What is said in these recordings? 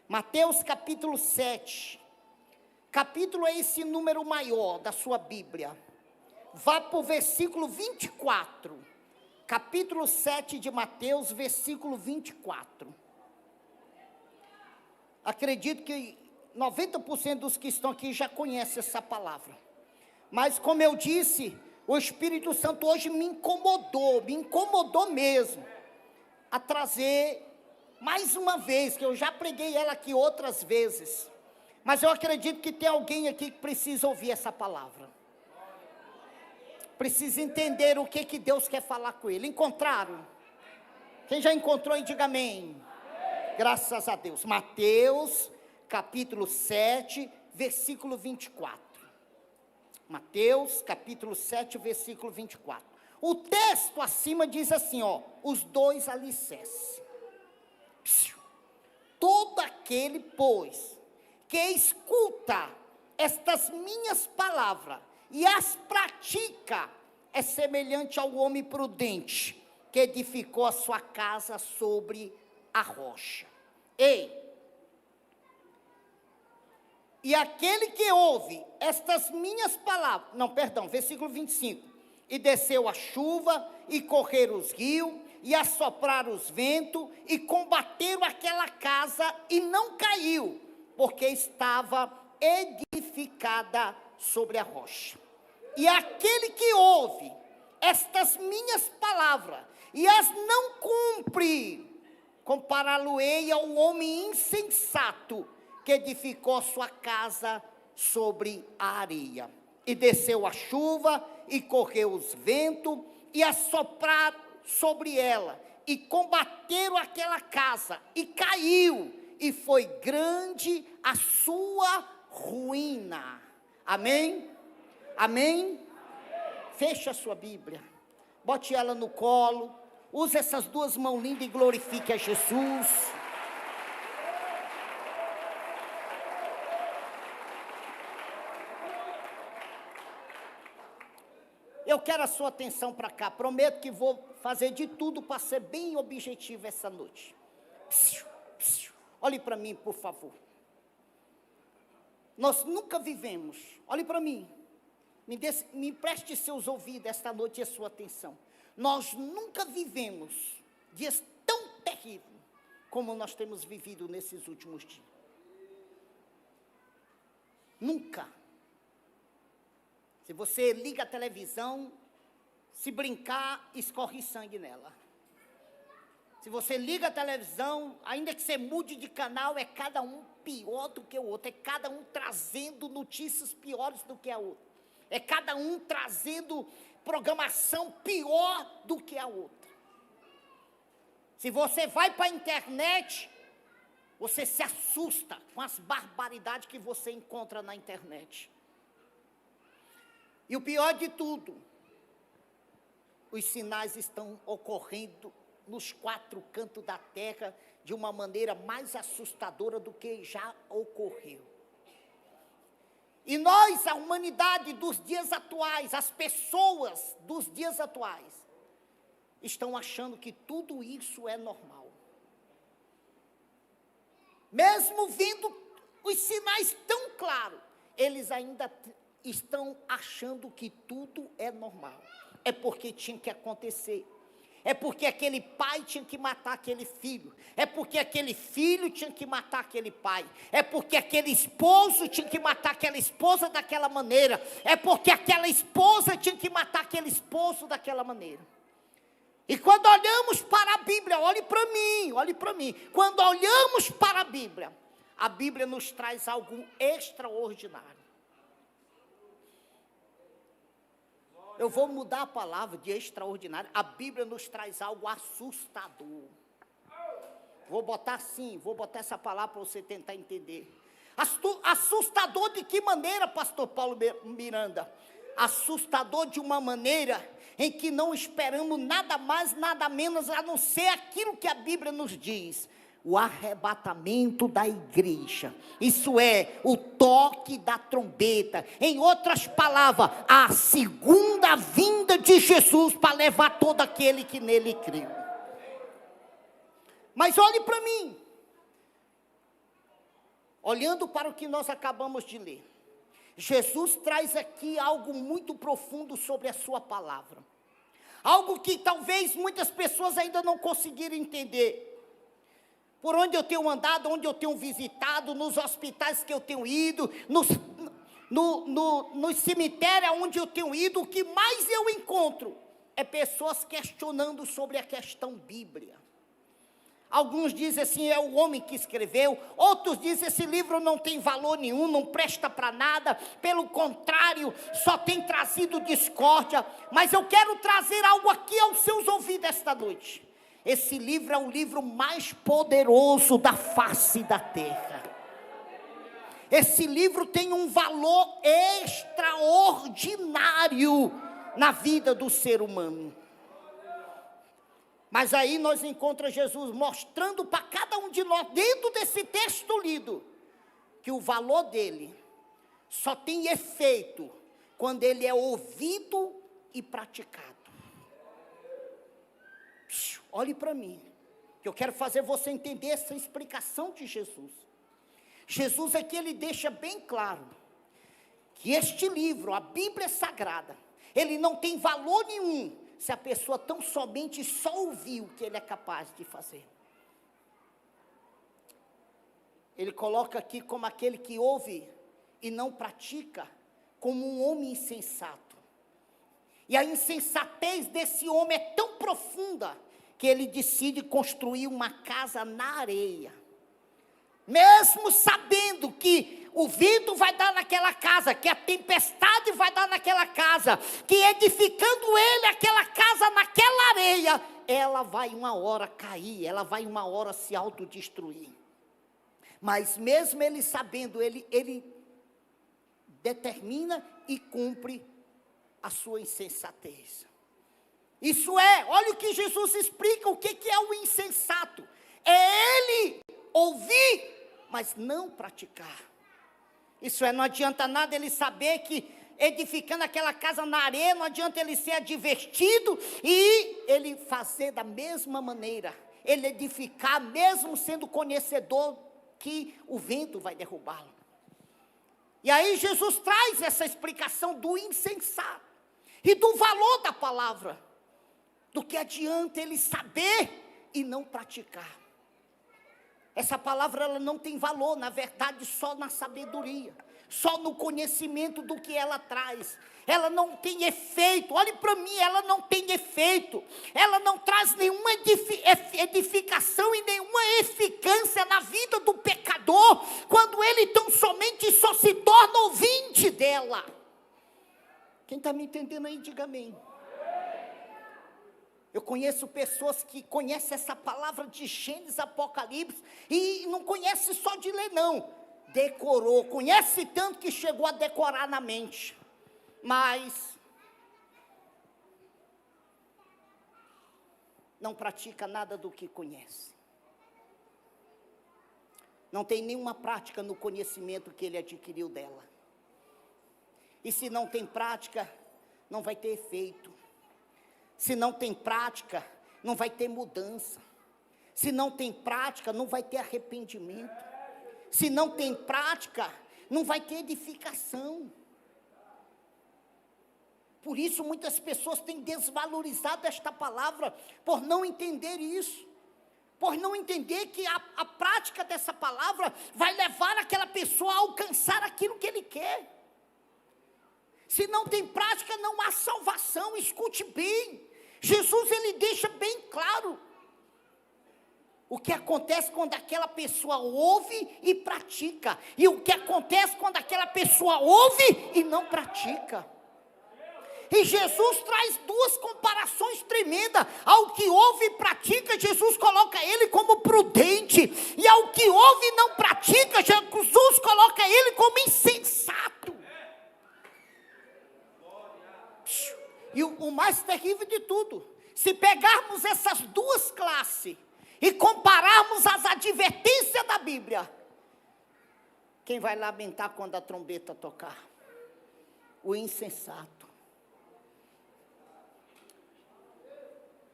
Mateus capítulo 7. Capítulo é esse número maior da sua Bíblia. Vá para o versículo 24. Capítulo 7 de Mateus, versículo 24. Acredito que 90% dos que estão aqui já conhecem essa palavra. Mas como eu disse, o Espírito Santo hoje me incomodou mesmo, a trazer mais uma vez, que eu já preguei ela aqui outras vezes. Mas eu acredito que tem alguém aqui que precisa ouvir essa palavra. Precisa entender o que Deus quer falar com ele. Encontraram? Quem já encontrou, diga amém. Graças a Deus. Mateus, capítulo 7, versículo 24. Mateus, capítulo 7, versículo 24. O texto acima diz assim, os dois alicerces. Todo aquele, pois, que escuta estas minhas palavras e as pratica, é semelhante ao homem prudente, que edificou a sua casa sobre a rocha. E aquele que ouve estas minhas palavras, versículo 25, e desceu a chuva, e correram os rios, e assopraram os ventos, e combateram aquela casa, e não caiu, porque estava edificada sobre a rocha. E aquele que ouve estas minhas palavras, e as não cumpre, compará-lo-ei ao homem insensato, que edificou sua casa sobre a areia. E desceu a chuva, e correu os ventos, e assopraram sobre ela, e combateram aquela casa, e caiu, e foi grande a sua ruína. Amém? Amém? Feche a sua Bíblia, bote ela no colo, use essas duas mãos lindas e glorifique a Jesus. Eu quero a sua atenção para cá, prometo que vou fazer de tudo para ser bem objetivo essa noite. Olhe para mim, por favor. Nós nunca vivemos, olhe para mim, me empreste seus ouvidos esta noite e a sua atenção. Nós nunca vivemos dias tão terríveis como nós temos vivido nesses últimos dias. Nunca. Se você liga a televisão, se brincar, escorre sangue nela. Se você liga a televisão, ainda que você mude de canal, é cada um pior do que o outro. É cada um trazendo notícias piores do que a outra. É cada um trazendo programação pior do que a outra. Se você vai para a internet, você se assusta com as barbaridades que você encontra na internet. E o pior de tudo, os sinais estão ocorrendo nos quatro cantos da terra de uma maneira mais assustadora do que já ocorreu. E nós, a humanidade dos dias atuais, as pessoas dos dias atuais, estão achando que tudo isso é normal. Mesmo vendo os sinais tão claros, eles ainda estão achando que tudo é normal. É porque tinha que acontecer. É porque aquele pai tinha que matar aquele filho. É porque aquele filho tinha que matar aquele pai. É porque aquele esposo tinha que matar aquela esposa daquela maneira. É porque aquela esposa tinha que matar aquele esposo daquela maneira. E quando olhamos para a Bíblia, olhe para mim. Quando olhamos para a Bíblia nos traz algo extraordinário. Eu vou mudar a palavra de extraordinário. A Bíblia nos traz algo assustador. Vou botar essa palavra para você tentar entender. Assustador de que maneira, pastor Paulo Miranda? Assustador de uma maneira em que não esperamos nada mais, nada menos, a não ser aquilo que a Bíblia nos diz. O arrebatamento da igreja, isso é, o toque da trombeta, em outras palavras, a segunda vinda de Jesus, para levar todo aquele que nele creu. Mas olhe para mim, olhando para o que nós acabamos de ler, Jesus traz aqui algo muito profundo sobre a sua palavra. Algo que talvez muitas pessoas ainda não conseguiram entender. Por onde eu tenho andado, onde eu tenho visitado, nos hospitais que eu tenho ido, no cemitério onde eu tenho ido, o que mais eu encontro é pessoas questionando sobre a questão bíblia. Alguns dizem assim, é o homem que escreveu. Outros dizem, esse livro não tem valor nenhum, não presta para nada. Pelo contrário, só tem trazido discórdia. Mas eu quero trazer algo aqui aos seus ouvidos esta noite. Esse livro é o livro mais poderoso da face da terra. Esse livro tem um valor extraordinário na vida do ser humano. Mas aí nós encontramos Jesus mostrando para cada um de nós, dentro desse texto lido, que o valor dele só tem efeito quando ele é ouvido e praticado. Olhe para mim, que eu quero fazer você entender essa explicação de Jesus. Jesus aqui ele deixa bem claro que este livro, a Bíblia Sagrada, ele não tem valor nenhum se a pessoa tão somente só ouvir o que ele é capaz de fazer. Ele coloca aqui como aquele que ouve e não pratica, como um homem insensato. E a insensatez desse homem é tão profunda que ele decide construir uma casa na areia. Mesmo sabendo que o vento vai dar naquela casa, que a tempestade vai dar naquela casa, que edificando ele aquela casa naquela areia, ela vai uma hora cair, ela vai uma hora se autodestruir. Mas mesmo ele sabendo, ele determina e cumpre a sua insensatez. Isso é, olha o que Jesus explica, o que é o insensato. É ele ouvir, mas não praticar. Isso é, não adianta nada ele saber que edificando aquela casa na areia, não adianta ele ser advertido e ele fazer da mesma maneira. Ele edificar, mesmo sendo conhecedor que o vento vai derrubá-lo. E aí Jesus traz essa explicação do insensato e do valor da palavra. Do que adianta ele saber e não praticar. Essa palavra ela não tem valor, na verdade, só na sabedoria, só no conhecimento do que ela traz. Ela não tem efeito, olhe para mim, ela não tem efeito, ela não traz nenhuma edificação e nenhuma eficácia na vida do pecador, quando ele tão somente só se torna ouvinte dela. Quem está me entendendo aí, diga amém. Eu conheço pessoas que conhecem essa palavra de Gênesis, Apocalipse, e não conhece só de ler não, decorou, conhece tanto que chegou a decorar na mente, mas não pratica nada do que conhece, não tem nenhuma prática no conhecimento que ele adquiriu dela, e se não tem prática, não vai ter efeito. Se não tem prática, não vai ter mudança. Se não tem prática, não vai ter arrependimento. Se não tem prática, não vai ter edificação. Por isso, muitas pessoas têm desvalorizado esta palavra, por não entender isso. Por não entender que a prática dessa palavra vai levar aquela pessoa a alcançar aquilo que ele quer. Se não tem prática, não há salvação, escute bem. Jesus, ele deixa bem claro o que acontece quando aquela pessoa ouve e pratica. E o que acontece quando aquela pessoa ouve e não pratica. E Jesus traz duas comparações tremendas. Ao que ouve e pratica, Jesus coloca ele como prudente. E ao que ouve e não pratica, Jesus coloca ele como insensato. E o mais terrível de tudo, se pegarmos essas duas classes e compararmos as advertências da Bíblia, quem vai lamentar quando a trombeta tocar? O insensato.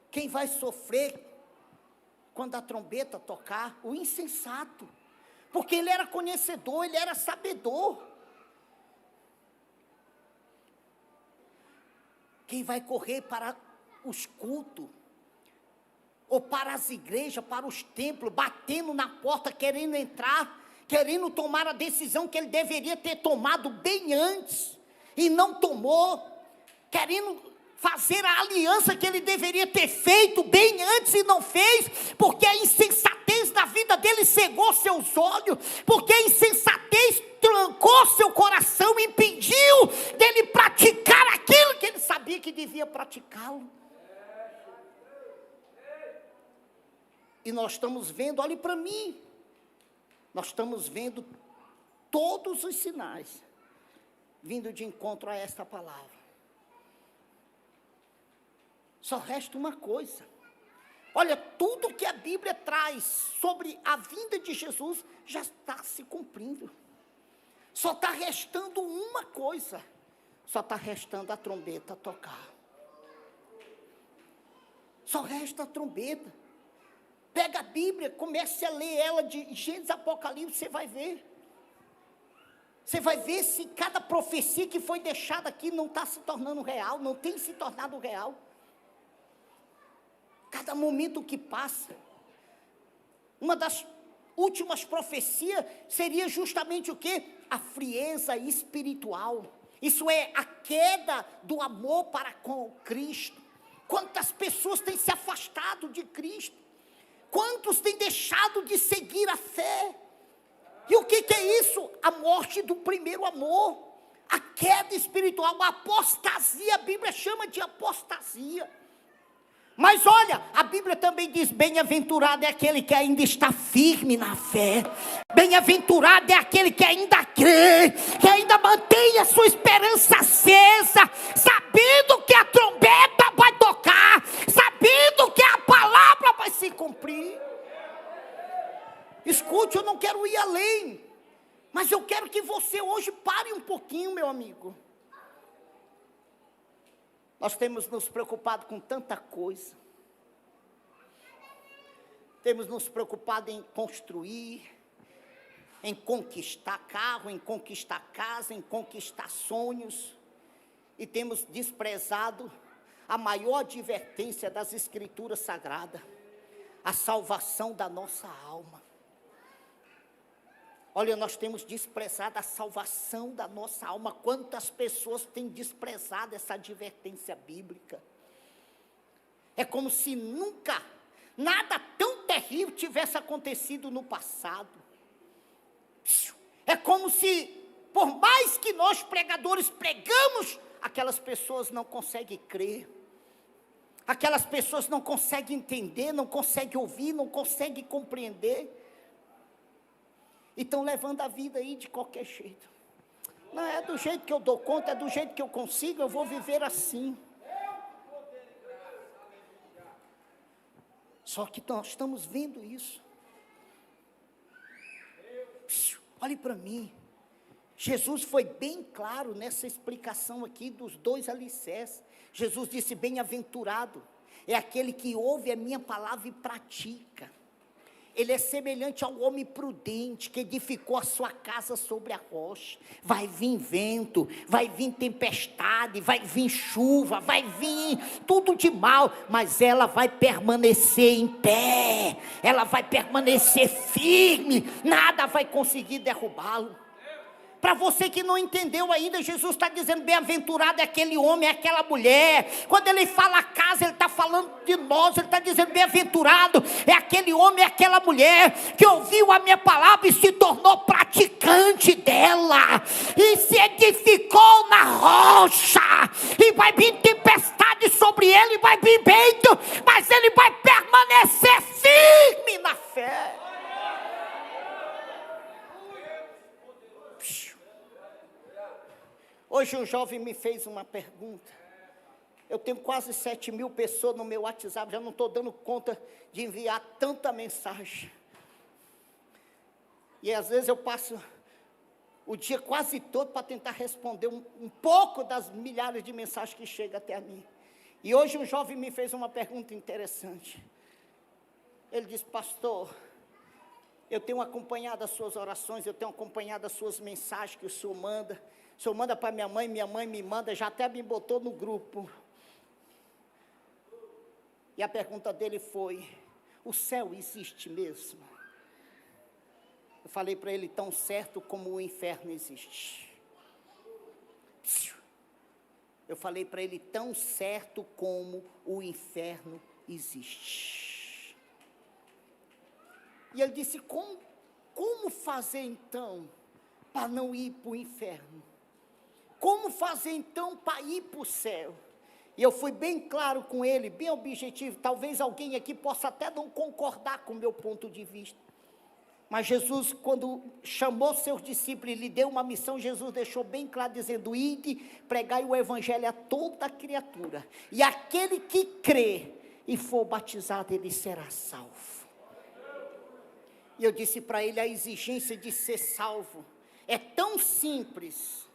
Quem vai sofrer quando a trombeta tocar? O insensato. porque ele era conhecedor, ele era sabedor. Quem vai correr para os cultos, ou para as igrejas, para os templos, batendo na porta, querendo entrar, querendo tomar a decisão que ele deveria ter tomado bem antes, e não tomou, querendo fazer a aliança que ele deveria ter feito bem antes e não fez, porque a insensatez da vida dele cegou seus olhos, porque a insensatez trancou seu coração, impediu dele praticar aquilo que ele sabia que devia praticá-lo. E nós estamos vendo, olhe para mim, nós estamos vendo todos os sinais vindo de encontro a esta palavra. Só resta uma coisa. Olha, tudo que a Bíblia traz sobre a vinda de Jesus já está se cumprindo. Só está restando uma coisa. Só está restando a trombeta tocar. Só resta a trombeta. Pega a Bíblia, comece a ler ela de Gênesis a Apocalipse, você vai ver. Você vai ver se cada profecia que foi deixada aqui não está se tornando real, não tem se tornado real. Cada momento que passa, uma das últimas profecias seria justamente o quê? A frieza espiritual. Isso é a queda do amor para com Cristo. Quantas pessoas têm se afastado de Cristo? Quantos têm deixado de seguir a fé? E o que é isso? A morte do primeiro amor, a queda espiritual, a apostasia, a Bíblia chama de apostasia. Mas olha, a Bíblia também diz, bem-aventurado é aquele que ainda está firme na fé. Bem-aventurado é aquele que ainda crê, que ainda mantém a sua esperança acesa, sabendo que a trombeta vai tocar, sabendo que a palavra vai se cumprir. Escute, eu não quero ir além, mas eu quero que você hoje pare um pouquinho, meu amigo. Nós temos nos preocupado com tanta coisa. Temos nos preocupado em construir, em conquistar carro, em conquistar casa, em conquistar sonhos. E temos desprezado a maior advertência das Escrituras Sagradas, a salvação da nossa alma. Olha, nós temos desprezado a salvação da nossa alma. Quantas pessoas têm desprezado essa advertência bíblica? É como se nunca, nada tão terrível tivesse acontecido no passado. É como se, por mais que nós pregadores pregamos, aquelas pessoas não conseguem crer. Aquelas pessoas não conseguem entender, não conseguem ouvir, não conseguem compreender. E estão levando a vida aí de qualquer jeito. Não é do jeito que eu dou conta, é do jeito que eu consigo, eu vou viver assim. Só que nós estamos vendo isso. Olhe para mim. Jesus foi bem claro nessa explicação aqui dos dois alicerces. Jesus disse, bem-aventurado é aquele que ouve a minha palavra e pratica. Ele é semelhante ao homem prudente que edificou a sua casa sobre a rocha. Vai vir vento, vai vir tempestade, vai vir chuva, vai vir tudo de mal, mas ela vai permanecer em pé, ela vai permanecer firme, nada vai conseguir derrubá-lo. Para você que não entendeu ainda, Jesus está dizendo, bem-aventurado é aquele homem, é aquela mulher. Quando ele fala casa, ele está falando de nós, ele está dizendo, bem-aventurado é aquele homem, é aquela mulher, que ouviu a minha palavra e se tornou praticante dela, e se edificou na rocha, e vai vir tempestade sobre ele, vai vir vento, mas ele vai permanecer firme na fé. Hoje um jovem me fez uma pergunta. Eu tenho quase 7.000 pessoas no meu WhatsApp, já não estou dando conta de enviar tanta mensagem. E às vezes eu passo o dia quase todo para tentar responder um pouco das milhares de mensagens que chegam até a mim. E hoje um jovem me fez uma pergunta interessante. Ele disse, pastor, Eu tenho acompanhado as suas orações, eu tenho acompanhado as suas mensagens que o senhor manda. O senhor manda para minha mãe me manda, já até me botou no grupo. E a pergunta dele foi: o céu existe mesmo? Eu falei para ele: tão certo como o inferno existe. Eu falei para ele: tão certo como o inferno existe. E ele disse: como fazer então para não ir para o inferno? Como fazer então para ir para o céu? E eu fui bem claro com ele, bem objetivo. Talvez alguém aqui possa até não concordar com o meu ponto de vista. Mas Jesus, quando chamou seus discípulos e lhe deu uma missão, Jesus deixou bem claro, dizendo: ide, pregai o evangelho a toda criatura. E aquele que crê e for batizado, ele será salvo. E eu disse para ele: a exigência de ser salvo é tão simples.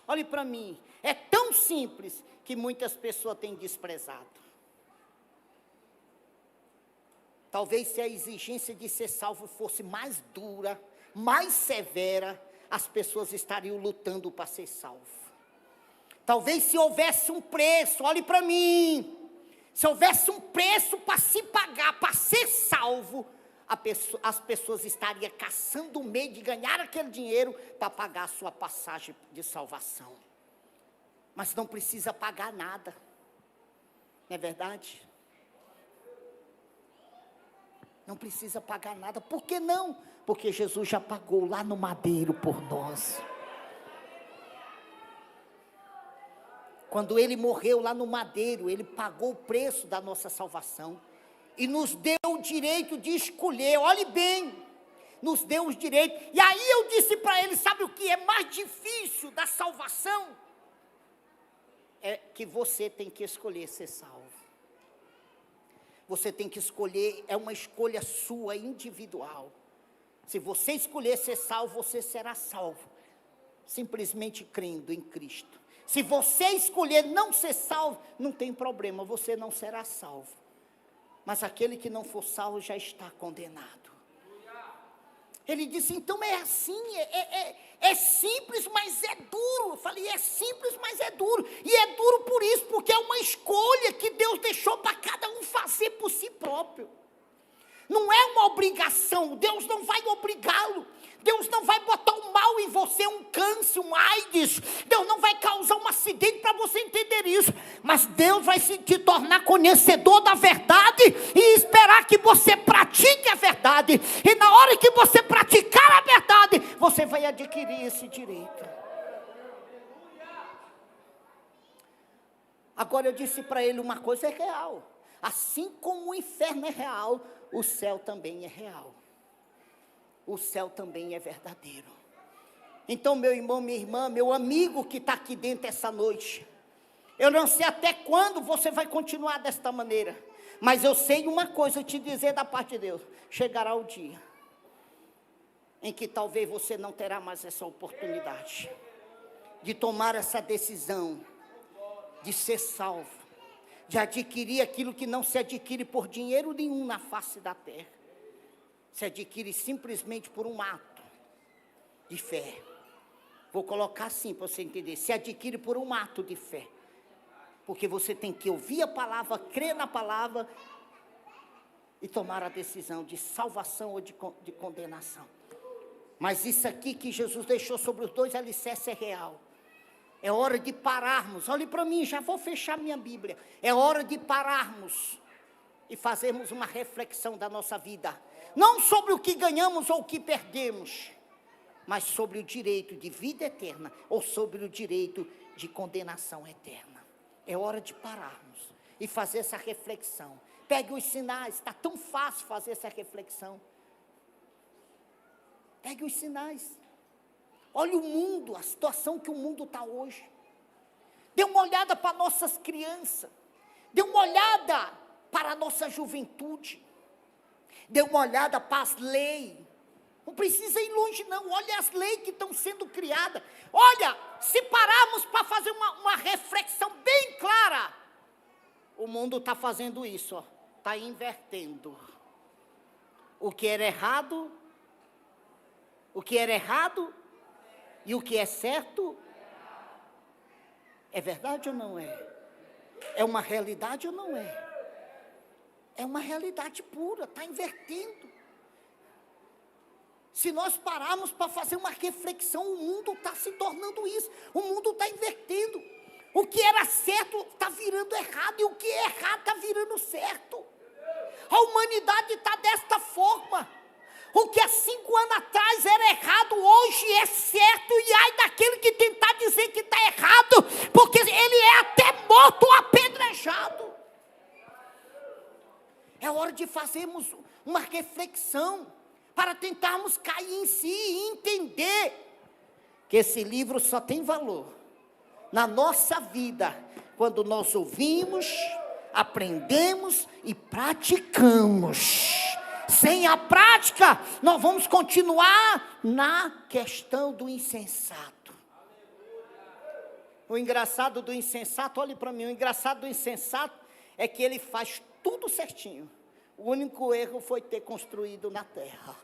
Olhe para mim, é tão simples que muitas pessoas têm desprezado. Talvez se a exigência de ser salvo fosse mais dura, mais severa, as pessoas estariam lutando para ser salvo. Talvez se houvesse um preço, olhe para mim, se houvesse um preço para se pagar, para ser salvo, as pessoas estariam caçando o meio de ganhar aquele dinheiro para pagar a sua passagem de salvação. Mas não precisa pagar nada, não é verdade? Não precisa pagar nada. Por que não? Porque Jesus já pagou lá no madeiro por nós. Quando ele morreu lá no madeiro, ele pagou o preço da nossa salvação. E nos deu o direito de escolher, olhe bem, nos deu os direitos. E aí eu disse para ele: sabe o que é mais difícil da salvação? É que você tem que escolher ser salvo. Você tem que escolher, é uma escolha sua, individual. Se você escolher ser salvo, você será salvo, simplesmente crendo em Cristo. Se você escolher não ser salvo, não tem problema, você não será salvo. Mas aquele que não for salvo já está condenado. Ele disse: então é assim, é simples, mas é duro. Eu falei: é simples, mas é duro. E é duro por isso, porque é uma escolha que Deus deixou para cada um fazer por si próprio. Não é uma obrigação, Deus não vai obrigá-lo. Deus não vai botar um mal em você, um câncer, um AIDS. Deus não vai causar um acidente para você entender isso. Mas Deus vai te tornar conhecedor da verdade e esperar que você pratique a verdade. E na hora que você praticar a verdade, você vai adquirir esse direito. Agora eu disse para ele: uma coisa é real. Assim como o inferno é real, o céu também é real. O céu também é verdadeiro. Então, meu irmão, minha irmã, meu amigo que está aqui dentro essa noite, eu não sei até quando você vai continuar desta maneira, mas eu sei uma coisa te dizer da parte de Deus: chegará o dia em que talvez você não terá mais essa oportunidade de tomar essa decisão, de ser salvo, de adquirir aquilo que não se adquire por dinheiro nenhum na face da terra. Se adquire simplesmente por um ato de fé. Vou colocar assim para você entender: se adquire por um ato de fé. Porque você tem que ouvir a palavra, crer na palavra e tomar a decisão de salvação ou de condenação. Mas isso aqui que Jesus deixou sobre os dois alicerces é real. É hora de pararmos. Olhe para mim, já vou fechar minha Bíblia. É hora de pararmos e fazermos uma reflexão da nossa vida. Não sobre o que ganhamos ou o que perdemos, mas sobre o direito de vida eterna ou sobre o direito de condenação eterna. É hora de pararmos e fazer essa reflexão. Pegue os sinais, está tão fácil fazer essa reflexão. Pegue os sinais. Olhe o mundo, a situação que o mundo está hoje. Dê uma olhada para nossas crianças. Dê uma olhada para a nossa juventude. Dê uma olhada para as leis. Não precisa ir longe não, olha as leis que estão sendo criadas. Olha, se pararmos para fazer uma reflexão bem clara, o mundo está fazendo isso, está invertendo. O que era errado, O que era errado e o que é certo. É verdade ou não é? É uma realidade ou não é? É uma realidade pura, está invertendo. Se nós pararmos para fazer uma reflexão, o mundo está se tornando isso. O mundo está invertendo. O que era certo está virando errado e o que é errado está virando certo. A humanidade está desta forma. O que há 5 anos atrás era errado, hoje é certo. E ai daquele que tentar dizer que está errado, porque ele é até morto ou apedrejado. É hora de fazermos uma reflexão, para tentarmos cair em si e entender que esse livro só tem valor na nossa vida quando nós ouvimos, aprendemos e praticamos. Sem a prática, nós vamos continuar na questão do insensato. O engraçado do insensato, olhe para mim, o engraçado do insensato é que ele faz tudo certinho. O único erro foi ter construído na terra.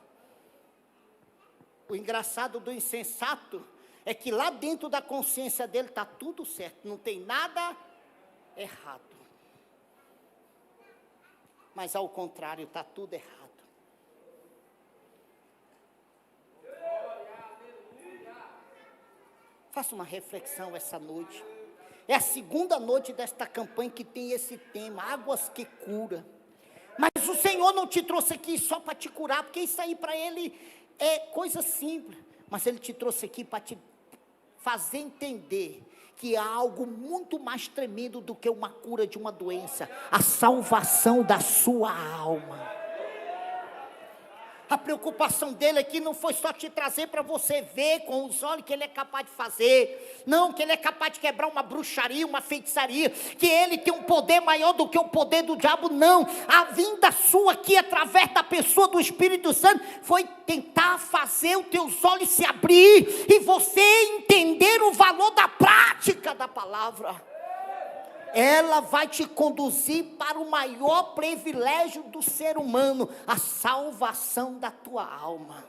O engraçado do insensato é que lá dentro da consciência dele está tudo certo, não tem nada errado. Mas ao contrário, está tudo errado. Faça uma reflexão essa noite. É a segunda noite desta campanha que tem esse tema, águas que cura. Mas o Senhor não te trouxe aqui só para te curar, porque isso aí para Ele é coisa simples. Mas Ele te trouxe aqui para te fazer entender que há algo muito mais tremendo do que uma cura de uma doença, a salvação da sua alma. A preocupação dele aqui não foi só te trazer para você ver com os olhos que ele é capaz de fazer. Não, que ele é capaz de quebrar uma bruxaria, uma feitiçaria. Que ele tem um poder maior do que o poder do diabo. Não, a vinda sua aqui através da pessoa do Espírito Santo foi tentar fazer os teus olhos se abrir e você entender o valor da prática da palavra. Ela vai te conduzir para o maior privilégio do ser humano, a salvação da tua alma.